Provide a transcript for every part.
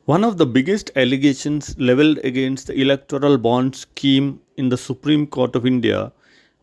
One of the biggest allegations leveled against the Electoral Bond scheme in the Supreme Court of India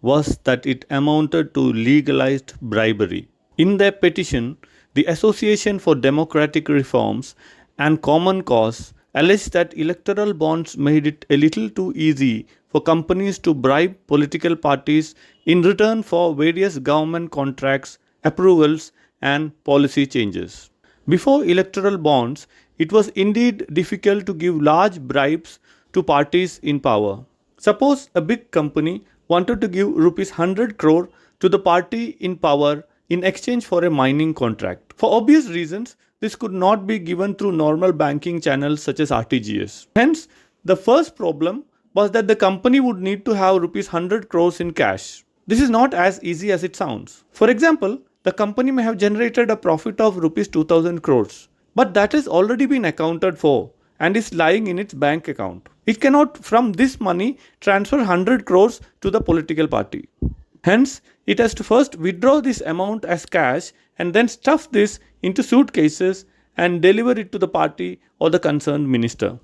was that it amounted to legalized bribery. In their petition, the Association for Democratic Reforms and Common Cause alleged that electoral bonds made it a little too easy for companies to bribe political parties in return for various government contracts, approvals, and policy changes. Before electoral bonds, it was indeed difficult to give large bribes to parties in power. Suppose a big company wanted to give rupees 100 crore to the party in power in exchange for a mining contract. For obvious reasons, this could not be given through normal banking channels such as RTGS. Hence, the first problem was that the company would need to have rupees 100 crores in cash. This is not as easy as it sounds. For example, the company may have generated a profit of rupees 2000 crores, but that has already been accounted for and is lying in its bank account. It cannot from this money transfer 100 crores to the political party. Hence, it has to first withdraw this amount as cash and then stuff this into suitcases and deliver it to the party or the concerned minister.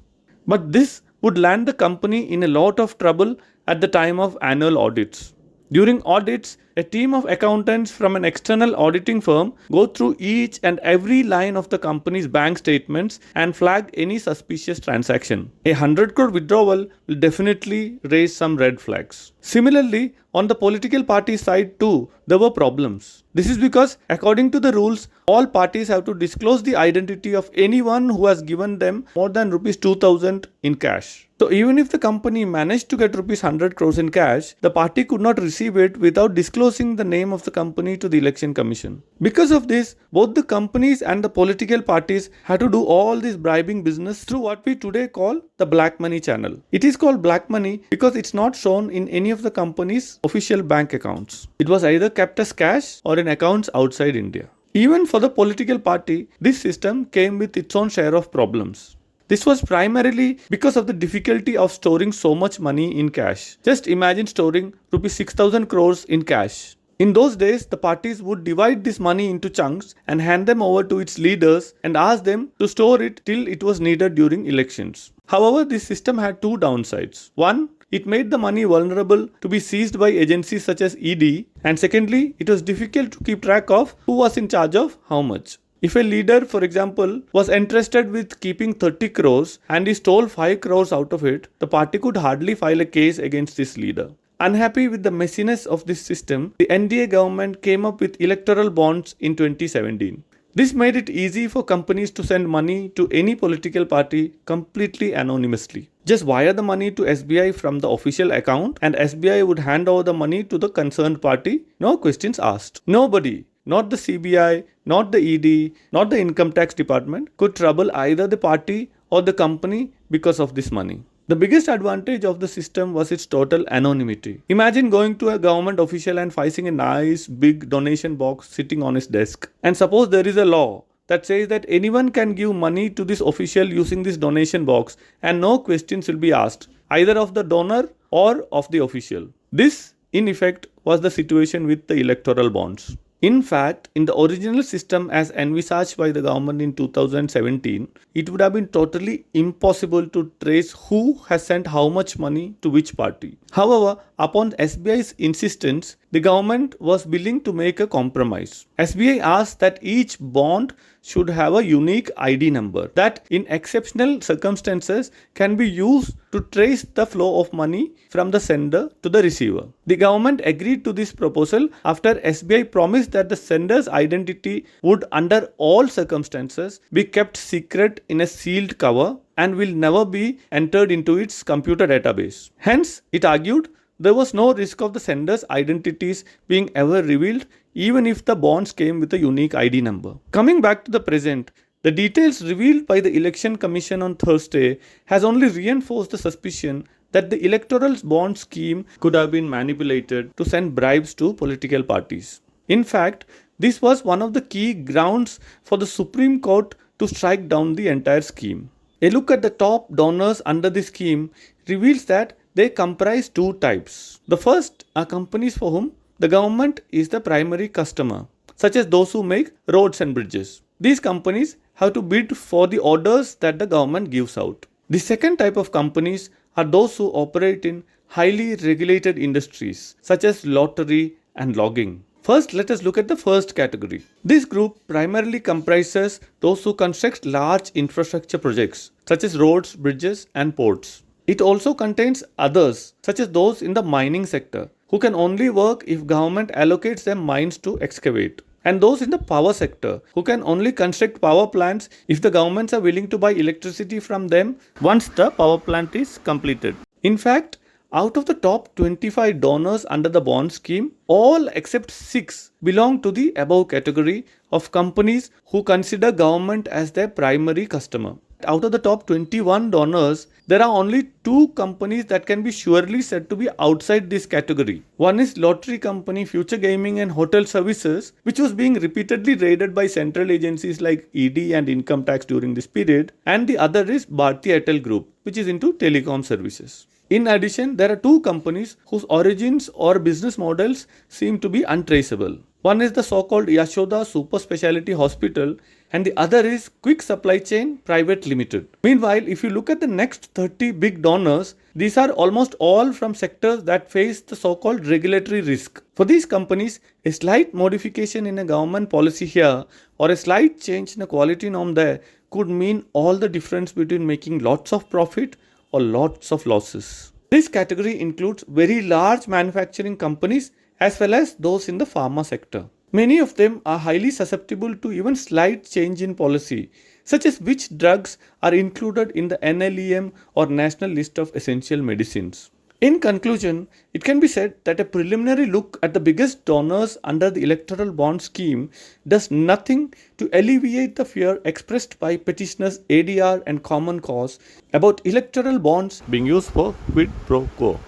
But this would land the company in a lot of trouble at the time of annual audits. During audits, a team of accountants from an external auditing firm go through each and every line of the company's bank statements and flag any suspicious transaction. A 100 crore withdrawal will definitely raise some red flags. Similarly, on the political party side too, there were problems. This is because, according to the rules, all parties have to disclose the identity of anyone who has given them more than rupees 2000 in cash. So even if the company managed to get rupees 100 crores in cash, the party could not receive it without disclosing the name of the company to the election commission. Because of this, both the companies and the political parties had to do all this bribing business through what we today call the black money channel. It is called black money because it's not shown in any of the company's official bank accounts. It was either kept as cash or in accounts outside India. Even for the political party, this system came with its own share of problems. This was primarily because of the difficulty of storing so much money in cash. Just imagine storing rupees 6000 crores in cash. In those days, the parties would divide this money into chunks and hand them over to its leaders and ask them to store it till it was needed during elections. However, this system had two downsides. One, it made the money vulnerable to be seized by agencies such as ED, and secondly, it was difficult to keep track of who was in charge of how much. If a leader, for example, was entrusted with keeping 30 crores and he stole 5 crores out of it, the party could hardly file a case against this leader. Unhappy with the messiness of this system, the NDA government came up with electoral bonds in 2017. This made it easy for companies to send money to any political party completely anonymously. Just wire the money to SBI from the official account and SBI would hand over the money to the concerned party, no questions asked. Nobody, not the CBI, not the ED, not the income tax department, could trouble either the party or the company because of this money. The biggest advantage of the system was its total anonymity. Imagine going to a government official and finding a nice big donation box sitting on his desk. And suppose there is a law that says that anyone can give money to this official using this donation box and no questions will be asked, either of the donor or of the official. This, in effect, was the situation with the electoral bonds. In fact, in the original system as envisaged by the government in 2017, it would have been totally impossible to trace who has sent how much money to which party. However, upon SBI's insistence, the government was willing to make a compromise. SBI asked that each bond should have a unique ID number that in exceptional circumstances can be used to trace the flow of money from the sender to the receiver. The government agreed to this proposal after SBI promised that the sender's identity would under all circumstances be kept secret in a sealed cover and will never be entered into its computer database. Hence, it argued there was no risk of the sender's identities being ever revealed even if the bonds came with a unique ID number. Coming back to the present, the details revealed by the Election Commission on Thursday has only reinforced the suspicion that the electoral bond scheme could have been manipulated to send bribes to political parties. In fact, this was one of the key grounds for the Supreme Court to strike down the entire scheme. A look at the top donors under the scheme reveals that they comprise two types. The first are companies for whom the government is the primary customer, such as those who make roads and bridges. These companies have to bid for the orders that the government gives out. The second type of companies are those who operate in highly regulated industries such as lottery and logging. First, let us look at the first category. This group primarily comprises those who construct large infrastructure projects such as roads, bridges, and ports. It also contains others such as those in the mining sector who can only work if government allocates them mines to excavate, and those in the power sector who can only construct power plants if the governments are willing to buy electricity from them once the power plant is completed. In fact, out of the top 25 donors under the bond scheme, all except 6 belong to the above category of companies who consider government as their primary customer. Out of the top 21 donors, there are only 2 companies that can be surely said to be outside this category. One is lottery company Future Gaming and Hotel Services, which was being repeatedly raided by central agencies like ED and income tax during this period, and the other is Bharti Airtel Group, which is into telecom services. In addition, there are 2 companies whose origins or business models seem to be untraceable. One is the so-called Yashoda Super Speciality Hospital and the other is Quick Supply Chain Private Limited. Meanwhile, if you look at the next 30 big donors, these are almost all from sectors that face the so-called regulatory risk. For these companies, a slight modification in a government policy here or a slight change in a quality norm there could mean all the difference between making lots of profit or lots of losses. This category includes very large manufacturing companies as well as those in the pharma sector. Many of them are highly susceptible to even slight change in policy, such as which drugs are included in the NLEM or National List of Essential Medicines. In conclusion, it can be said that a preliminary look at the biggest donors under the electoral bond scheme does nothing to alleviate the fear expressed by petitioners ADR and Common Cause about electoral bonds being used for quid pro quo.